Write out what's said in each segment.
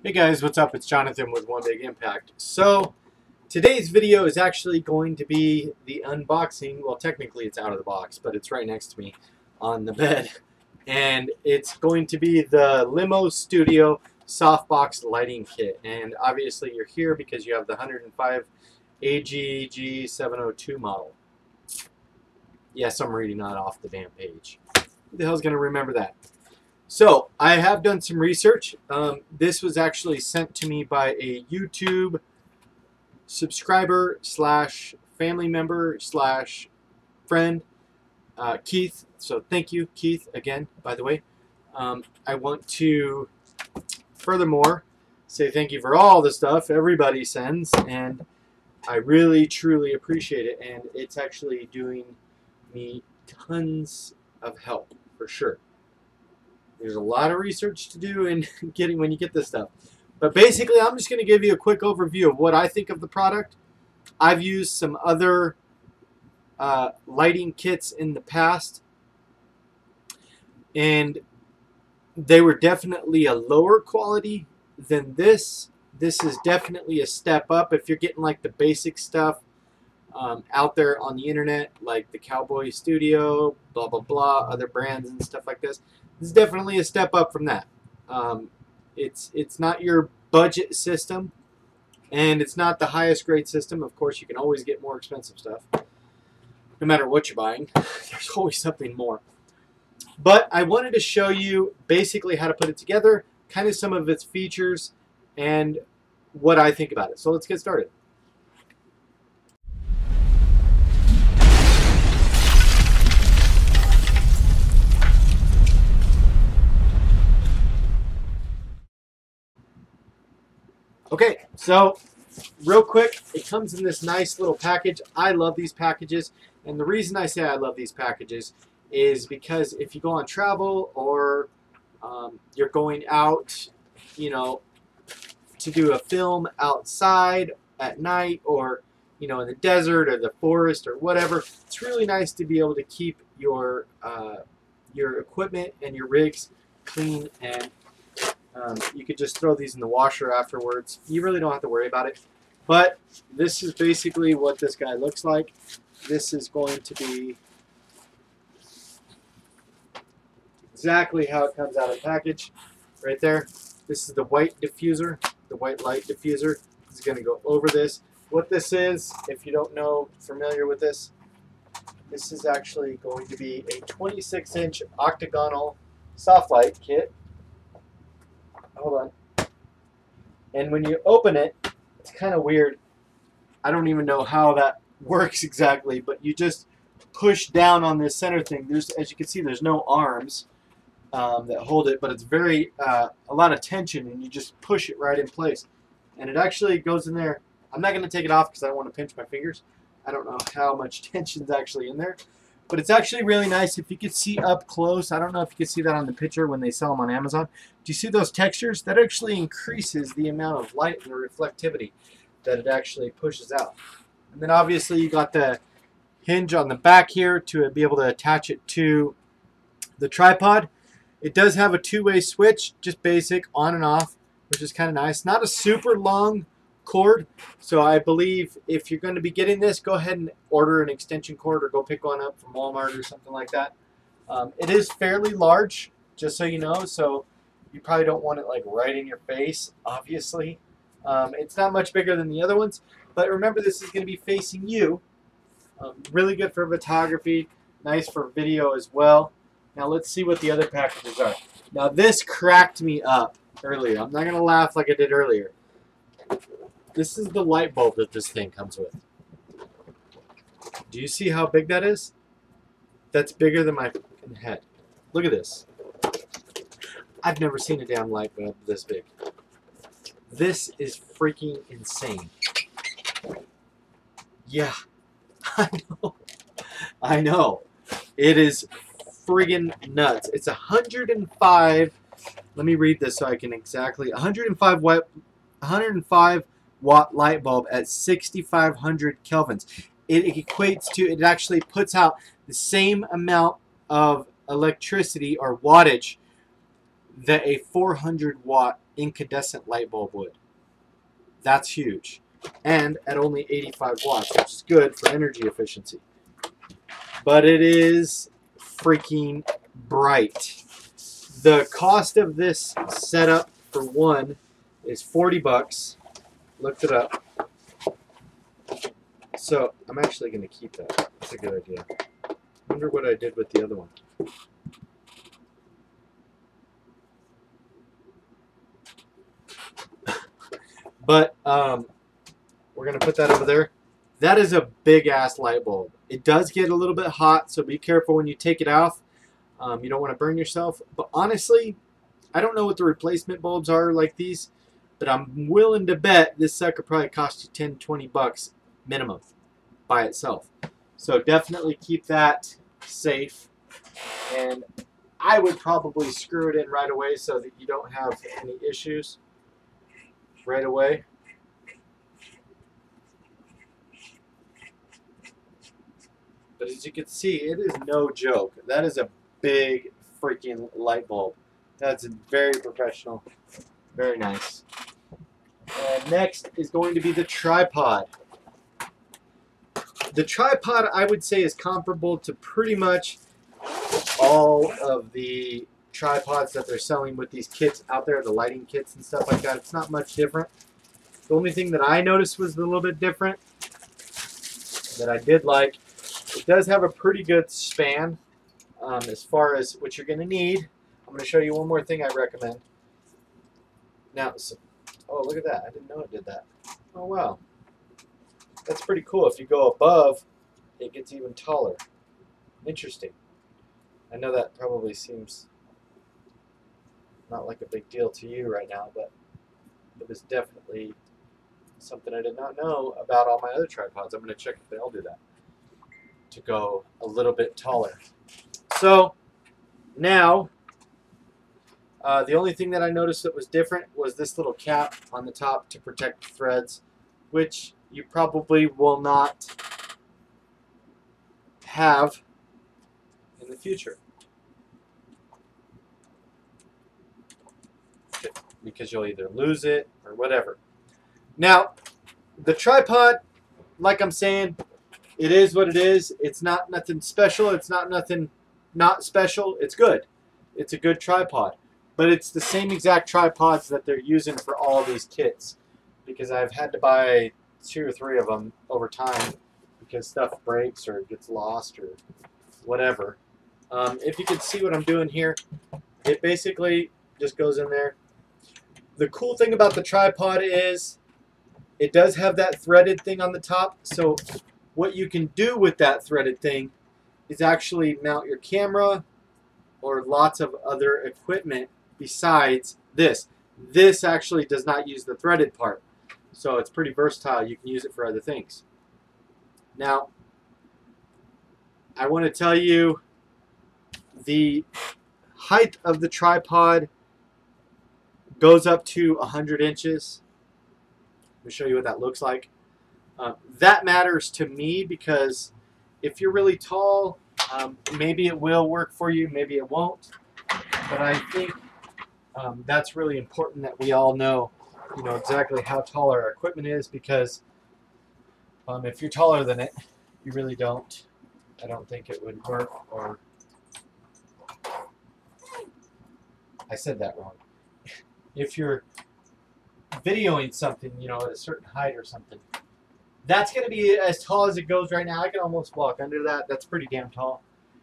Hey guys, what's up? It's Jonathan with One Big Impact. So today's video is actually going to be the unboxing. Well, technically it's out of the box, but it's right next to me on the bed. And it's going to be the LimoStudio Softbox lighting kit. And obviously you're here because you have the 105 AGG702 model. Yes, I'm reading that off the damn page. Who the hell's going to remember that? So, I have done some research. This was actually sent to me by a YouTube subscriber slash family member slash friend, Keith. So, thank you, Keith, again, by the way. I want to, furthermore, say thank you for all the stuff everybody sends, and I really, truly appreciate it, and it's actually doing me tons of help, for sure. There's a lot of research to do in getting when you get this stuff. But basically, I'm just going to give you a quick overview of what I think of the product. I've used some other lighting kits in the past, and they were definitely a lower quality than this. This is definitely a step up if you're getting like the basic stuff out there on the internet, like the Cowboy Studio, blah, blah, blah, other brands and stuff like this. This is definitely a step up from that. It's not your budget system, and it's not the highest grade system. Of course, you can always get more expensive stuff. No matter what you're buying, there's always something more. But I wanted to show you basically how to put it together, kind of some of its features, and what I think about it. So let's get started. Okay, so real quick, it comes in this nice little package. I love these packages, and the reason I say I love these packages is because if you go on travel or you're going out, you know, to do a film outside at night, or you know, in the desert or the forest or whatever, it's really nice to be able to keep your equipment and your rigs clean, and you could just throw these in the washer afterwards. You really don't have to worry about it. But this is basically what this guy looks like. This is going to be exactly how it comes out of the package right there. This is the white diffuser, the white light diffuser. This is going to go over this. What this is, if you don't know, familiar with this, this is actually going to be a 26-inch octagonal soft light kit. Hold on. And when you open it, it's kind of weird. I don't even know how that works exactly, but you just push down on this center thing. There's, as you can see, there's no arms that hold it, but it's very a lot of tension, and you just push it right in place. And it actually goes in there. I'm not going to take it off because I don't want to pinch my fingers. I don't know how much tension's actually in there. But it's actually really nice if you could see up close. I don't know if you can see that on the picture when they sell them on Amazon. Do you see those textures? That actually increases the amount of light and the reflectivity that it actually pushes out. And then obviously you got the hinge on the back here to be able to attach it to the tripod. It does have a two-way switch, just basic, on and off, which is kind of nice. Not a super long cord, so I believe if you're going to be getting this, go ahead and order an extension cord or go pick one up from Walmart or something like that. It is fairly large, just so you know, so you probably don't want it like right in your face, obviously. It's not much bigger than the other ones, but remember, this is going to be facing you. Really good for photography, nice for video as well. Now let's see what the other packages are. Now this cracked me up earlier. I'm not going to laugh like I did earlier. This is the light bulb that this thing comes with. Do you see how big that is? That's bigger than my fucking head. Look at this. I've never seen a damn light bulb this big. This is freaking insane. Yeah, I know. I know. It is friggin' nuts. It's 105. Let me read this so I can exactly. 105 watt light bulb at 6,500 kelvins. It equates to, it actually puts out the same amount of electricity or wattage that a 400-watt incandescent light bulb would. That's huge. And at only 85 watts, which is good for energy efficiency. But it is freaking bright. The cost of this setup for one is 40 bucks. Looked it up. So I'm actually going to keep that. That's a good idea. I wonder what I did with the other one. But we're going to put that over there. That is a big-ass light bulb. It does get a little bit hot, so be careful when you take it off. You don't want to burn yourself. But honestly, I don't know what the replacement bulbs are like these, but I'm willing to bet this sucker probably cost you 10, 20 bucks minimum by itself. So definitely keep that safe. And I would probably screw it in right away so that you don't have any issues right away. But as you can see, it is no joke. That is a big freaking light bulb. That's very professional. Very nice. And next is going to be the tripod. The tripod, I would say, is comparable to pretty much all of the tripods that they're selling with these kits out there, the lighting kits and stuff like that. It's not much different. The only thing that I noticed was a little bit different that I did like. It does have a pretty good span as far as what you're going to need. I'm going to show you one more thing I recommend. Now, oh, look at that. I didn't know it did that. Oh, wow. That's pretty cool. If you go above, it gets even taller. Interesting. I know that probably seems not like a big deal to you right now, but it was definitely something I did not know about all my other tripods. I'm going to check if they all do that to go a little bit taller. So now, the only thing that I noticed that was different was this little cap on the top to protect threads, which you probably will not have in the future, because you'll either lose it or whatever. Now, the tripod, like I'm saying, it is what it is. It's not nothing special. It's not nothing not special. It's good. It's a good tripod. But it's the same exact tripods that they're using for all these kits, because I've had to buy 2 or 3 of them over time because stuff breaks or gets lost or whatever. If you can see what I'm doing here, it basically just goes in there. The cool thing about the tripod is it does have that threaded thing on the top. So what you can do with that threaded thing is actually mount your camera or lots of other equipment besides this. This actually does not use the threaded part. So it's pretty versatile. You can use it for other things. Now, I want to tell you the height of the tripod goes up to 100 inches. Let me show you what that looks like. That matters to me because if you're really tall, maybe it will work for you, maybe it won't. But I think that's really important that we all know, exactly how tall our equipment is, because if you're taller than it, you really don't. I don't think it would work. Or I said that wrong. If you're videoing something, at a certain height or something, that's going to be as tall as it goes right now. I can almost walk under that. That's pretty damn tall.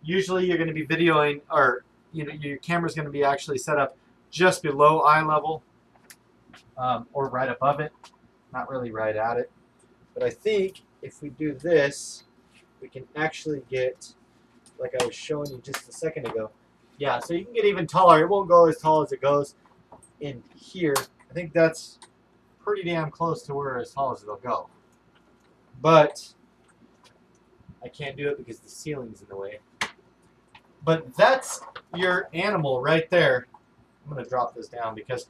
Usually you're going to be videoing, or your camera's going to be actually set up just below eye level, or right above it, not really right at it. But I think if we do this, we can actually get, like I was showing you just a second ago. Yeah, so you can get even taller. It won't go as tall as it goes in here. I think that's pretty damn close to where as tall as it'll go. But I can't do it because the ceiling's in the way. But that's your animal right there. I'm going to drop this down because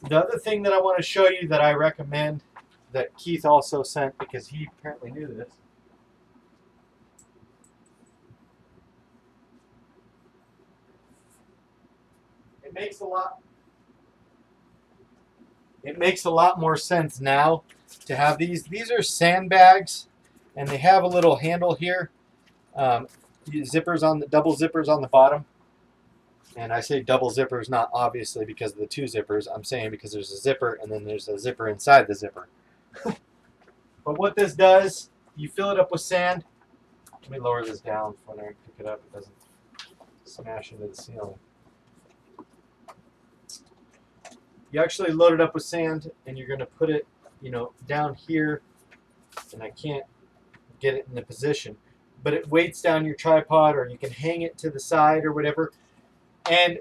the other thing that I want to show you that I recommend, that Keith also sent because he apparently knew this, makes a lot more sense now to have these. These are sandbags, and they have a little handle here. Zippers on the double zippers on the bottom. And I say double zippers not obviously because of the two zippers. I'm saying because there's a zipper and then there's a zipper inside the zipper. But what this does, you fill it up with sand. Let me lower this down when I pick it up. It doesn't smash into the ceiling. You actually load it up with sand, and you're going to put it, down here. And I can't get it in the position, but it weights down your tripod, or you can hang it to the side or whatever. And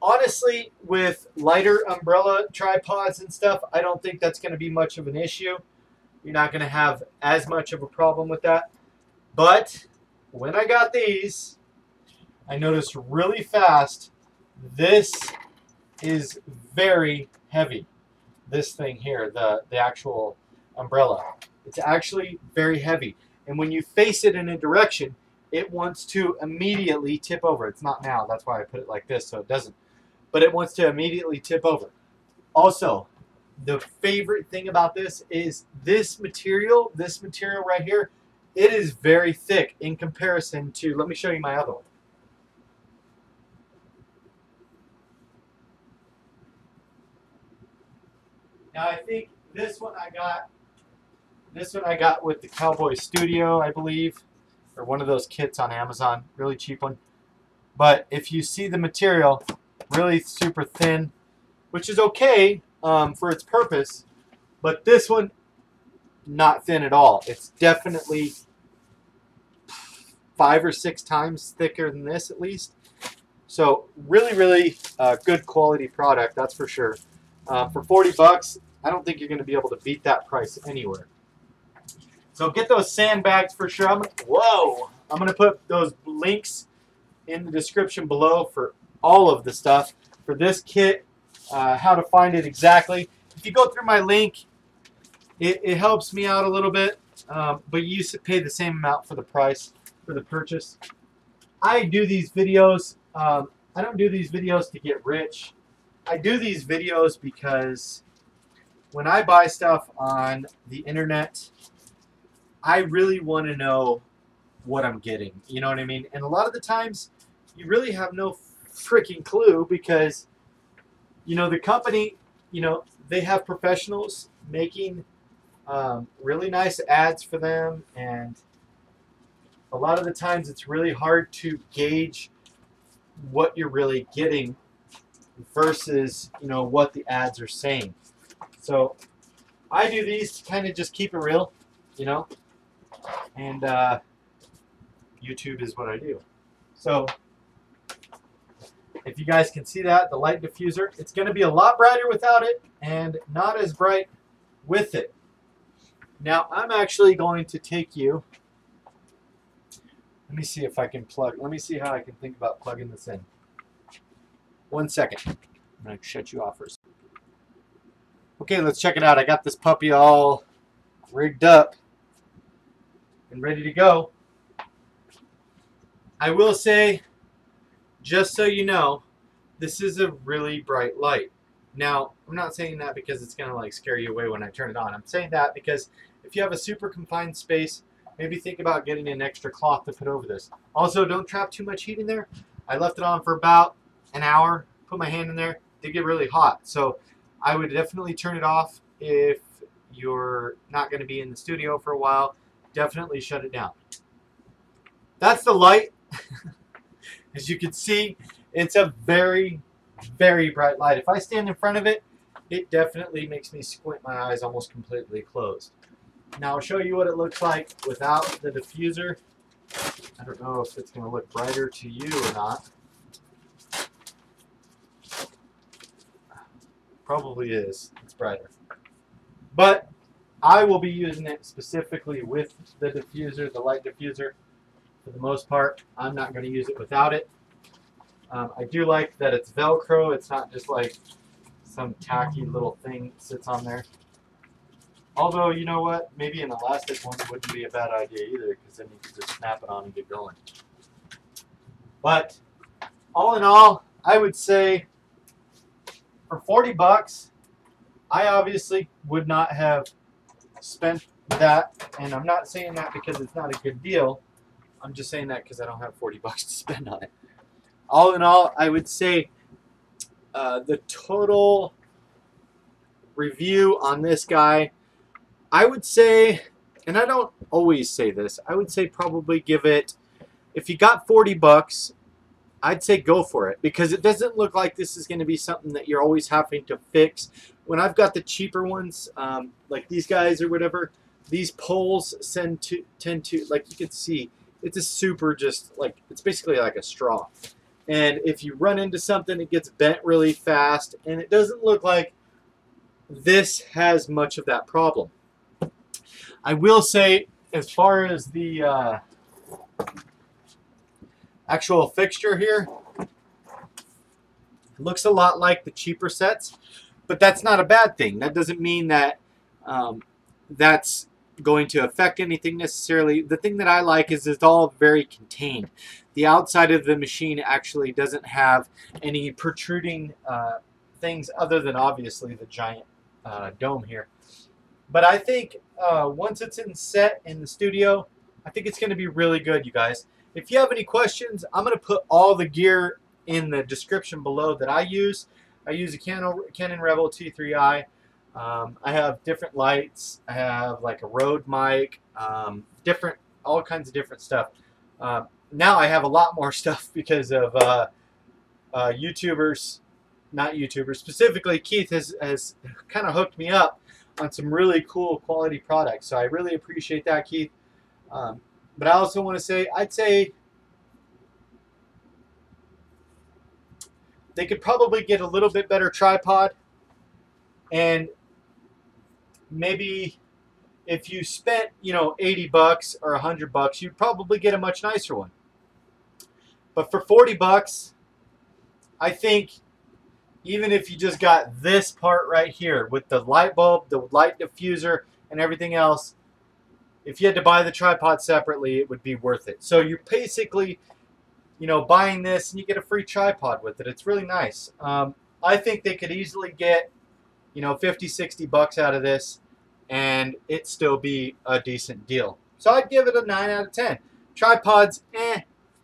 honestly, with lighter umbrella tripods and stuff, I don't think that's going to be much of an issue. You're not going to have as much of a problem with that. But when I got these, I noticed really fast, this is very heavy. This thing here, the actual umbrella. It's actually very heavy. And when you face it in a direction, it wants to immediately tip over. It's not now. That's why I put it like this so it doesn't. But it wants to immediately tip over. Also, the favorite thing about this is this material right here, it is very thick in comparison to, let me show you my other one. Now I think this one I got with the Cowboy Studio, I believe, or one of those kits on Amazon, really cheap one. But if you see the material, really super thin, which is okay for its purpose, but this one, not thin at all. It's definitely 5 or 6 times thicker than this at least. So really good quality product, that's for sure. For 40 bucks, I don't think you're going to be able to beat that price anywhere. So get those sandbags for sure. I'm going to put those links in the description below for all of the stuff. For this kit, how to find it exactly. If you go through my link, it helps me out a little bit, but you pay the same amount for the price, for the purchase. I do these videos. I don't do these videos to get rich. I do these videos because when I buy stuff on the internet, I really want to know what I'm getting. You know what I mean? And a lot of the times, you really have no freaking clue because, the company, they have professionals making really nice ads for them, and a lot of the times it's really hard to gauge what you're really getting versus, what the ads are saying. So I do these to kind of just keep it real, and YouTube is what I do. So if you guys can see that, the light diffuser, it's going to be a lot brighter without it and not as bright with it. Now I'm actually going to take you, let me see if I can let me see how I can think about plugging this in. 1 second. I'm going to shut you off first. Okay, let's check it out. I got this puppy all rigged up and ready to go. I will say, just so you know, this is a really bright light. Now, I'm not saying that because it's going to scare you away when I turn it on. I'm saying that because if you have a super confined space, maybe think about getting an extra cloth to put over this. Also, don't trap too much heat in there. I left it on for about an hour, put my hand in there, it did get really hot. So I would definitely turn it off if you're not going to be in the studio for a while. Definitely shut it down. That's the light. As you can see, it's a very bright light. If I stand in front of it, it definitely makes me squint my eyes almost completely closed. Now I'll show you what it looks like without the diffuser. I don't know if it's going to look brighter to you or not. Probably is. It's brighter. But I will be using it specifically with the diffuser, the light diffuser. For the most part, I'm not going to use it without it. I do like that it's Velcro. It's not just like some tacky little thing that sits on there. Although, you know what? Maybe an elastic one wouldn't be a bad idea either, because then you could just snap it on and get going. But all in all, I would say For 40 bucks, I obviously would not have spent that, and I'm not saying that because it's not a good deal. I'm just saying that because I don't have 40 bucks to spend on it. All in all, I would say the total review on this guy, I would say, and I don't always say this, I would say probably give it, if you got 40 bucks, I'd say go for it, because it doesn't look like this is going to be something that you're always having to fix. When I've got the cheaper ones, like these guys or whatever, these poles tend to, like you can see, it's a super just like, it's basically like a straw. And if you run into something, it gets bent really fast, and it doesn't look like this has much of that problem. I will say, as far as the actual fixture here, it looks a lot like the cheaper sets, but that's not a bad thing. That doesn't mean that that's going to affect anything necessarily. The thing that I like is it's all very contained. The outside of the machine actually doesn't have any protruding things other than obviously the giant dome here. But I think once it's set in the studio, I think it's going to be really good, you guys. If you have any questions, I'm going to put all the gear in the description below that I use. I use a Canon Rebel T3i. I have different lights. I have like a Rode mic, all kinds of different stuff. Now I have a lot more stuff because of YouTubers, not YouTubers. Specifically, Keith has kind of hooked me up on some really cool quality products. So I really appreciate that, Keith. But I also want to say, I'd say they could probably get a little bit better tripod, and maybe if you spent, you know, 80 bucks or 100 bucks, you'd probably get a much nicer one. But for 40 bucks, I think even if you just got this part right here with the light bulb, the light diffuser, and everything else, if you had to buy the tripod separately, it would be worth it. So you're basically, you know, buying this and you get a free tripod with it. It's really nice. I think they could easily get, you know, 50, 60 bucks out of this, and it still be a decent deal. So I'd give it a 9 out of 10. Tripods,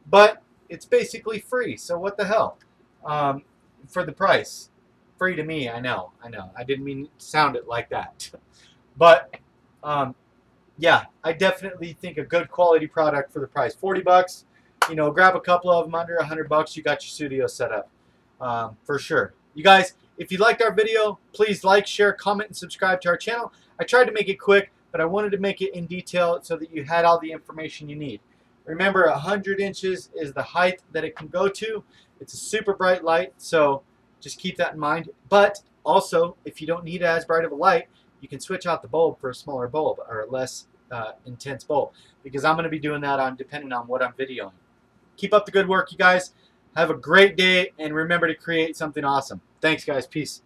but it's basically free. So what the hell? For the price. Free to me, I know. I didn't mean to sound it like that. But, yeah, I definitely think a good quality product for the price. 40 bucks, you know, grab a couple of them under 100 bucks, you got your studio set up. For sure. You guys, if you liked our video, please like, share, comment, and subscribe to our channel. I tried to make it quick, but I wanted to make it in detail so that you had all the information you need. Remember, 100 inches is the height that it can go to. It's a super bright light, so just keep that in mind. But also, if you don't need as bright of a light, you can switch out the bulb for a smaller bulb or a less intense bulb, because I'm going to be doing that depending on what I'm videoing. Keep up the good work, you guys. Have a great day, and remember to create something awesome. Thanks, guys. Peace.